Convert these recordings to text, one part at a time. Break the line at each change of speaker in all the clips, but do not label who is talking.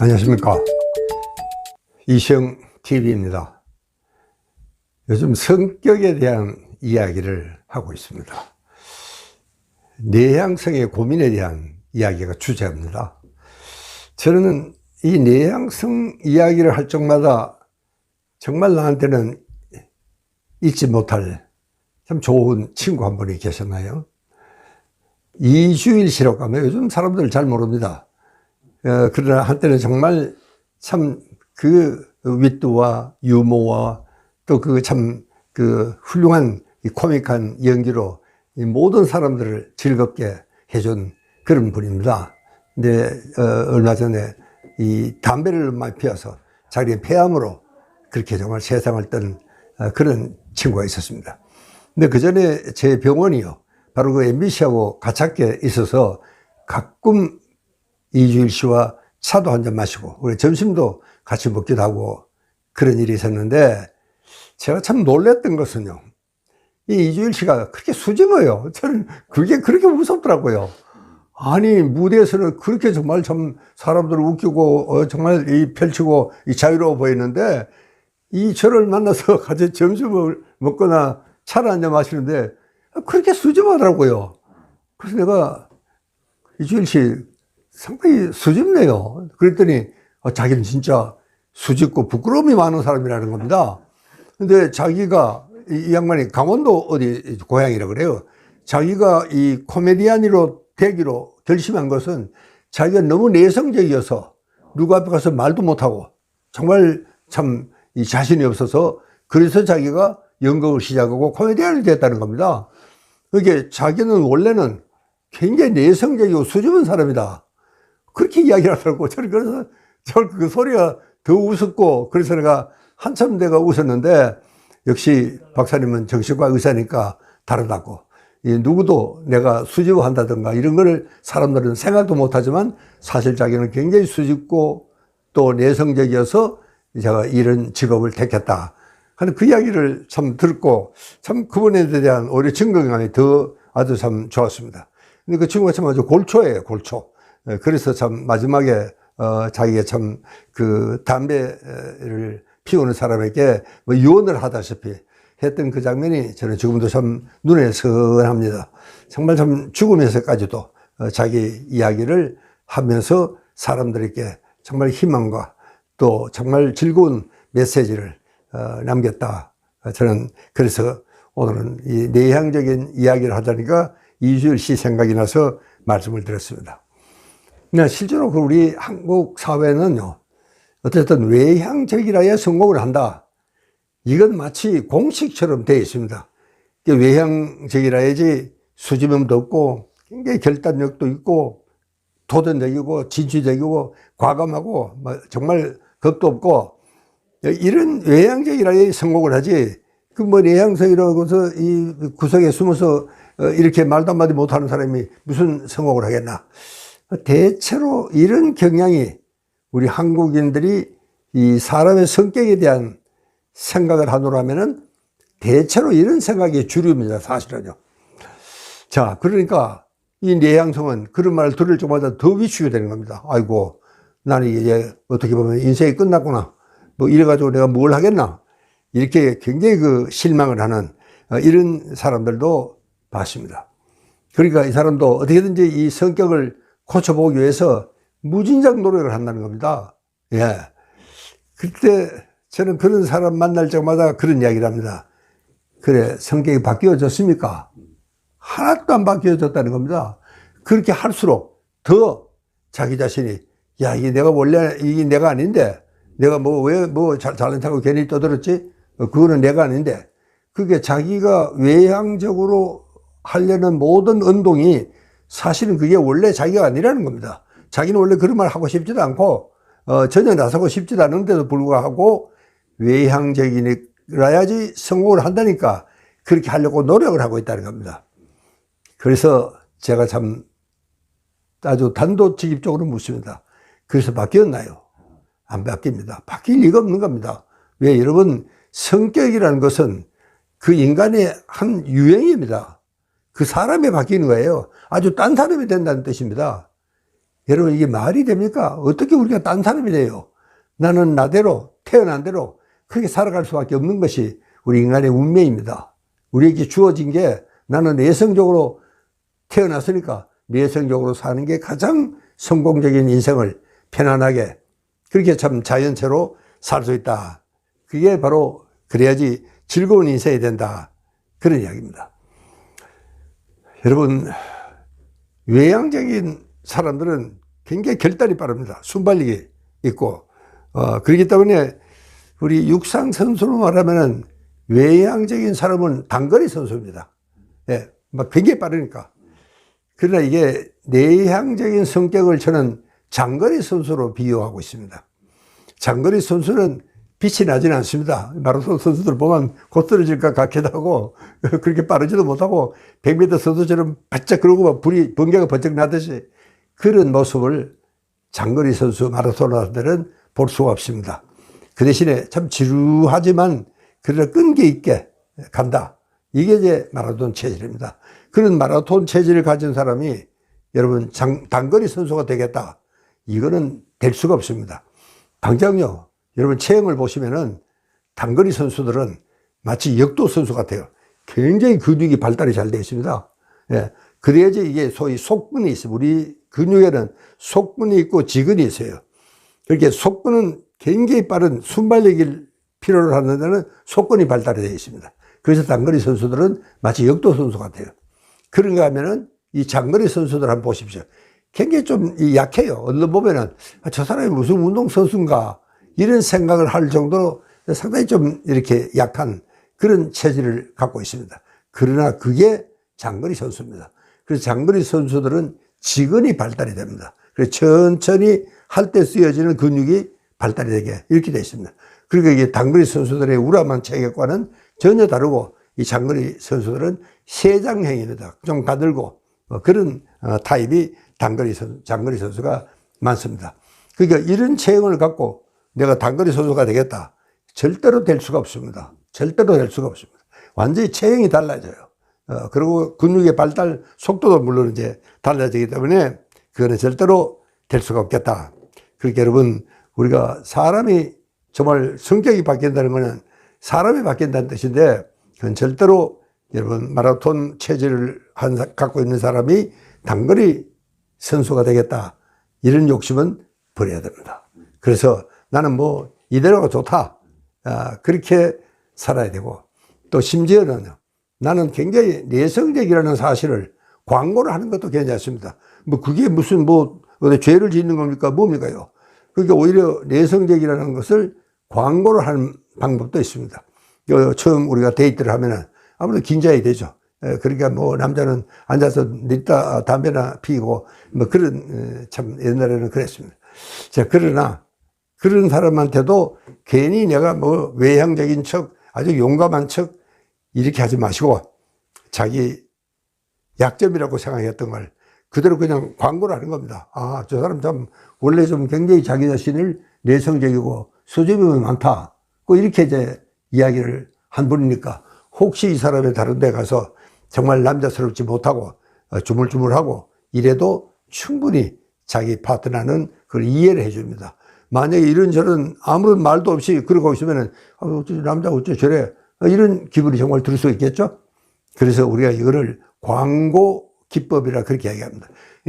안녕하십니까. 이시영TV입니다. 요즘 성격에 대한 이야기를 하고 있습니다. 내향성의 고민에 대한 이야기가 주제입니다. 저는 이 내향성 이야기를 할 적마다 정말 나한테는 잊지 못할 참 좋은 친구 한 분이 계셨나요? 이주일 씨라고 하면 요즘 사람들 잘 모릅니다. 그러나 한때는 정말 참 그 윗도와 유머와 또 그 참 그 훌륭한 코믹한 연기로 이 모든 사람들을 즐겁게 해준 그런 분입니다. 근데 얼마 전에 이 담배를 많이 피워서 자기의 폐암으로 그렇게 정말 세상을 떤 그런 친구가 있었습니다. 근데 그 전에 제 병원이요, 바로 그 MBC하고 가깝게 있어서 가끔 이주일 씨와 차도 한잔 마시고 우리 점심도 같이 먹기도 하고 그런 일이 있었는데, 제가 참 놀랬던 것은요, 이 이주일 씨가 그렇게 수줍어요. 저는 그게 그렇게 무섭더라고요. 아니, 무대에서는 그렇게 정말 참 사람들을 웃기고 정말 이 펼치고 이 자유로워 보이는데, 이 저를 만나서 같이 점심을 먹거나 차를 한잔 마시는데 그렇게 수줍어하더라고요. 그래서 내가 이주일 씨 상당히 수줍네요. 그랬더니 자기는 진짜 수줍고 부끄러움이 많은 사람이라는 겁니다. 근데 자기가 이 양반이 강원도 어디 고향이라 그래요. 자기가 이 코미디언으로 되기로 결심한 것은 자기가 너무 내성적이어서 누구 앞에 가서 말도 못하고 정말 참 이 자신이 없어서, 그래서 자기가 연극을 시작하고 코미디언이 됐다는 겁니다. 그게 자기는 원래는 굉장히 내성적이고 수줍은 사람이다, 그렇게 이야기를 하더라고. 저는 그래서 그 소리가 더 우습고, 그래서 내가 한참 내가 웃었는데, 역시 박사님은 정신과 의사니까 다르다고. 누구도 내가 수줍어한다든가 이런 거를 사람들은 생각도 못하지만 사실 자기는 굉장히 수줍고 또 내성적이어서 제가 이런 직업을 택했다 하는 그 이야기를 참 듣고, 참 그분에 대한 오히려 증거감이 더 아주 참 좋았습니다. 근데 그 친구가 참 아주 골초예요, 골초. 그래서 참 마지막에 자기가 참 그 담배를 피우는 사람에게 뭐 유언을 하다시피 했던 그 장면이 저는 지금도 참 눈에 선합니다. 정말 참 죽으면서까지도 자기 이야기를 하면서 사람들에게 정말 희망과 또 정말 즐거운 메시지를 남겼다. 저는 그래서 오늘은 이 내향적인 이야기를 하다니까 이주일 씨 생각이 나서 말씀을 드렸습니다. 실제로 우리 한국 사회는요, 어쨌든 외향적이라야 성공을 한다, 이건 마치 공식처럼 되어 있습니다. 외향적이라야지 수줍음도 없고 굉장히 결단력도 있고 도전적이고 진취적이고 과감하고 정말 겁도 없고, 이런 외향적이라야 성공을 하지, 그 뭐 내향적이라고 해서 이 구석에 숨어서 이렇게 말도 한마디 못하는 사람이 무슨 성공을 하겠나. 대체로 이런 경향이 우리 한국인들이 이 사람의 성격에 대한 생각을 하노라 하면은 대체로 이런 생각이 주류입니다, 사실은요. 자, 그러니까 이 내향성은 그런 말을 들을 때마다 더 위축이 되는 겁니다. 아이고, 나는 이제 어떻게 보면 인생이 끝났구나, 뭐 이래가지고 내가 뭘 하겠나, 이렇게 굉장히 그 실망을 하는 이런 사람들도 봤습니다. 그러니까 이 사람도 어떻게든지 이 성격을 고쳐보기 위해서 무진장 노력을 한다는 겁니다. 예. 그때 저는 그런 사람 만날 때마다 그런 이야기를 합니다. 그래, 성격이 바뀌어졌습니까? 하나도 안 바뀌어졌다는 겁니다. 그렇게 할수록 더 자기 자신이, 야, 이게 내가 원래 이게 내가 아닌데, 내가 왜 잘난 척하고 괜히 떠들었지? 그거는 내가 아닌데, 그게 자기가 외향적으로 하려는 모든 운동이 사실은 그게 원래 자기가 아니라는 겁니다. 자기는 원래 그런 말 하고 싶지도 않고 전혀 나서고 싶지도 않은데도 불구하고 외향적이라야지 성공을 한다니까 그렇게 하려고 노력을 하고 있다는 겁니다. 그래서 제가 참 아주 단도직입적으로 묻습니다. 그래서 바뀌었나요? 안 바뀝니다. 바뀔 리가 없는 겁니다. 왜? 여러분, 성격이라는 것은 그 인간의 한 유형입니다. 그 사람이 바뀌는 거예요. 아주 딴 사람이 된다는 뜻입니다. 여러분, 이게 말이 됩니까? 어떻게 우리가 딴 사람이 돼요? 나는 나대로, 태어난 대로 그렇게 살아갈 수밖에 없는 것이 우리 인간의 운명입니다. 우리에게 주어진 게 나는 내성적으로 태어났으니까 내성적으로 사는 게 가장 성공적인 인생을 편안하게 그렇게 참 자연체로 살 수 있다. 그게 바로 그래야지 즐거운 인생이 된다. 그런 이야기입니다. 여러분, 외향적인 사람들은 굉장히 결단이 빠릅니다. 순발력이 있고, 그렇기 때문에 우리 육상 선수로 말하면은 외향적인 사람은 단거리 선수입니다. 예, 막 굉장히 빠르니까. 그러나 이게 내향적인 성격을 저는 장거리 선수로 비유하고 있습니다. 장거리 선수는 빛이 나지는 않습니다. 마라톤 선수들 보면 곧 떨어질까 같기도 하고 그렇게 빠르지도 못하고 100m 선수처럼 바짝 그러고 불이 번개가 번쩍 나듯이 그런 모습을 장거리 선수 마라톤러들은 볼 수가 없습니다. 그 대신에 참 지루하지만 그러나 끈기 있게 간다. 이게 이제 마라톤 체질입니다. 그런 마라톤 체질을 가진 사람이 여러분 단거리 선수가 되겠다. 이거는 될 수가 없습니다. 당장요. 여러분 체형을 보시면은 단거리 선수들은 마치 역도 선수 같아요. 굉장히 근육이 발달이 잘 되어 있습니다. 예. 그래야지 이게 소위 속근이 있어요. 우리 근육에는 속근이 있고 지근이 있어요. 그렇게 속근은 굉장히 빠른 순발력을 필요로 하는 데는 속근이 발달이 되어 있습니다. 그래서 단거리 선수들은 마치 역도 선수 같아요. 그런가 하면은 이 장거리 선수들 한번 보십시오. 굉장히 좀 약해요. 얼른 보면은 저 사람이 무슨 운동선수인가 이런 생각을 할 정도로 상당히 좀 이렇게 약한 그런 체질을 갖고 있습니다. 그러나 그게 장거리 선수입니다. 그래서 장거리 선수들은 지근이 발달이 됩니다. 그래서 천천히 할 때 쓰여지는 근육이 발달이 되게 이렇게 되어 있습니다. 그러니까 이게 단거리 선수들의 우람한 체격과는 전혀 다르고 이 장거리 선수들은 세장형입니다. 좀 가늘고 그런 타입이 장거리 선수가 많습니다. 그러니까 이런 체형을 갖고 내가 단거리 선수가 되겠다. 절대로 될 수가 없습니다. 절대로 될 수가 없습니다. 완전히 체형이 달라져요. 그리고 근육의 발달 속도도 물론 이제 달라지기 때문에 그거는 절대로 될 수가 없겠다. 그렇게 여러분, 우리가 사람이 정말 성격이 바뀐다는 것은 사람이 바뀐다는 뜻인데 그건 절대로 여러분 마라톤 체질을 갖고 있는 사람이 단거리 선수가 되겠다. 이런 욕심은 버려야 됩니다. 그래서 나는 뭐 이대로가 좋다. 그렇게 살아야 되고 또 심지어는 나는 굉장히 내성적이라는 사실을 광고를 하는 것도 괜찮습니다. 뭐 그게 무슨 죄를 짓는 겁니까? 뭡니까요? 그러니까 오히려 내성적이라는 것을 광고를 하는 방법도 있습니다. 처음 우리가 데이트를 하면은 아무래도 긴장이 되죠. 그러니까 뭐 남자는 앉아서 늙다 담배나 피고 뭐 그런 참 옛날에는 그랬습니다. 자, 그러나 그런 사람한테도 괜히 내가 뭐 외향적인 척 아주 용감한 척 이렇게 하지 마시고 자기 약점이라고 생각했던 걸 그대로 그냥 광고를 하는 겁니다. 아, 저 사람 참 원래 좀 굉장히 자기 자신을 내성적이고 수줍음이 많다. 꼭 이렇게 이제 이야기를 한 분이니까 혹시 이 사람이 다른 데 가서 정말 남자스럽지 못하고 주물주물하고 이래도 충분히 자기 파트너는 그걸 이해를 해줍니다. 만약에 이런저런 아무런 말도 없이 그러고 있으면은 어째 남자 어째 저래 이런 기분이 정말 들 수 있겠죠. 그래서 우리가 이거를 광고 기법이라 그렇게 이야기합니다.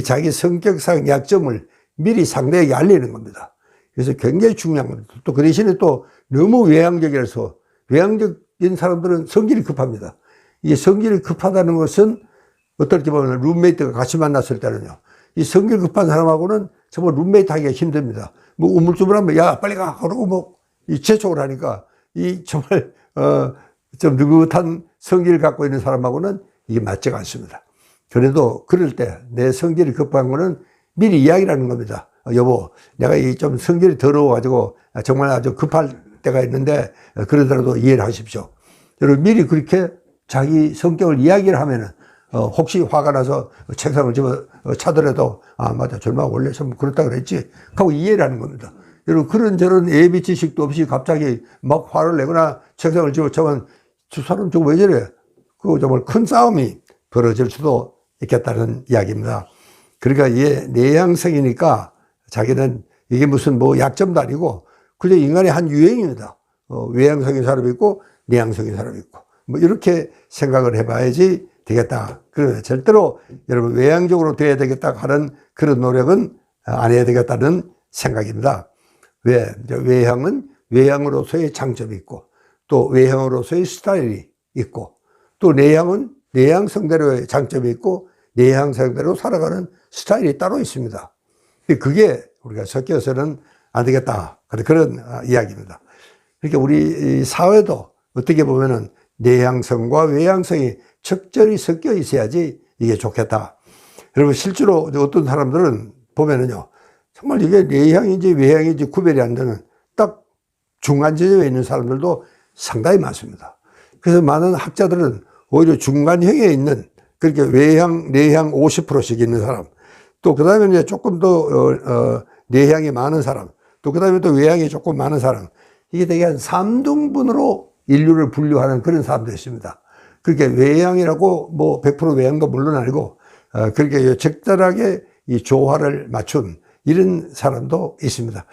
자기 성격상 약점을 미리 상대에게 알리는 겁니다. 그래서 굉장히 중요한 겁니다. 또 그 대신에 또 너무 외향적이라서 외향적인 사람들은 성질이 급합니다. 이게 성질이 급하다는 것은 어떻게 보면 룸메이트가 같이 만났을 때는요. 이 성질 급한 사람하고는 정말 룸메이트 하기가 힘듭니다. 뭐 우물쭈물하면 야 빨리 가 그러고 뭐 이 재촉을 하니까 이 정말 좀 느긋한 성질을 갖고 있는 사람하고는 이게 맞지가 않습니다. 그래도 그럴 때 내 성질이 급한 거는 미리 이야기를 하는 겁니다. 여보, 내가 이 좀 성질이 더러워가지고 정말 아주 급할 때가 있는데 그러더라도 이해를 하십시오. 여러분 미리 그렇게 자기 성격을 이야기를 하면은 혹시 화가 나서 책상을 집어 차더라도 아 맞아 절마 원래 좀 그렇다 그랬지 하고 이해를 하는 겁니다. 여러분 그런저런 예비 지식도 없이 갑자기 막 화를 내거나 책상을 집어 차면 저 사람 저거 왜 저래? 그 정말 큰 싸움이 벌어질 수도 있겠다는 이야기입니다. 그러니까 이게 내향성이니까 자기는 이게 무슨 뭐 약점도 아니고 그냥 인간의 한 유행입니다. 외향성인 사람이 있고 내향성인 사람이 있고 뭐 이렇게 생각을 해봐야지 되겠다. 그러면 절대로 여러분 외향적으로 돼야 되겠다 하는 그런 노력은 안 해야 되겠다는 생각입니다. 왜? 외향은 외향으로서의 장점이 있고 또 외향으로서의 스타일이 있고 또 내향은 내향성대로의 장점이 있고 내향성대로 살아가는 스타일이 따로 있습니다. 그게 우리가 섞여서는 안 되겠다. 그런 이야기입니다. 그러니까 우리 사회도 어떻게 보면은 내향성과 외향성이 적절히 섞여 있어야지 이게 좋겠다. 여러분 실제로 어떤 사람들은 보면은요, 정말 이게 내향인지 외향인지 구별이 안 되는 딱 중간 지점에 있는 사람들도 상당히 많습니다. 그래서 많은 학자들은 오히려 중간형에 있는 그렇게 외향, 내향 50%씩 있는 사람, 또 그 다음에 이제 조금 더 내향이 많은 사람, 또 그 다음에 또 외향이 조금 많은 사람, 이게 되게 한 3등분으로 인류를 분류하는 그런 사람도 있습니다. 그렇게 외향이라고 뭐 100% 외향도 물론 아니고 그렇게 적절하게 이 조화를 맞춘 이런 사람도 있습니다.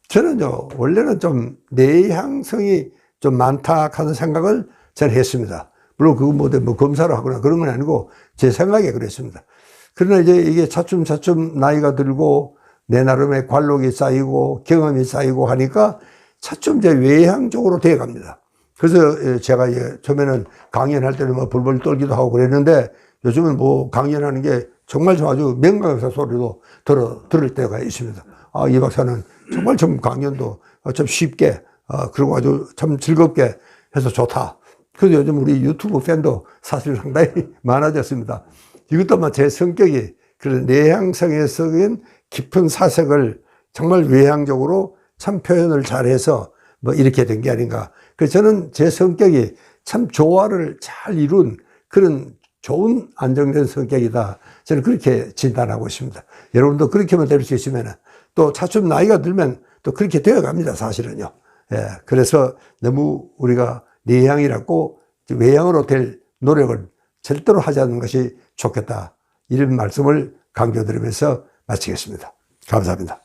저는요 원래는 좀 내향성이 좀 많다 하는 생각을 잘 했습니다. 물론 그거 뭐 검사를 하거나 그런 건 아니고 제 생각에 그랬습니다. 그러나 이제 이게 차츰차츰 나이가 들고 내 나름의 관록이 쌓이고 경험이 쌓이고 하니까 차츰 이제 외향적으로 되어 갑니다. 그래서 제가 처음에는 강연할 때는 뭐 벌벌 떨기도 하고 그랬는데 요즘은 뭐 강연하는 게 정말 좀 아주 명강사 소리도 들을 때가 있습니다. 아, 이 박사는 정말 좀 강연도 좀 쉽게, 그리고 아주 참 즐겁게 해서 좋다. 그래서 요즘 우리 유튜브 팬도 사실 상당히 많아졌습니다. 이것도 아마 제 성격이 그런 내향성에서인 깊은 사색을 정말 외향적으로 참 표현을 잘해서 뭐 이렇게 된 게 아닌가. 그래서 저는 제 성격이 참 조화를 잘 이룬 그런 좋은 안정된 성격이다. 저는 그렇게 진단하고 있습니다. 여러분도 그렇게만 될 수 있으면 또 차츰 나이가 들면 또 그렇게 되어 갑니다. 사실은요. 예. 그래서 너무 우리가 내향이라고 외향으로 될 노력을 절대로 하지 않는 것이 좋겠다. 이런 말씀을 강조드리면서 마치겠습니다. 감사합니다.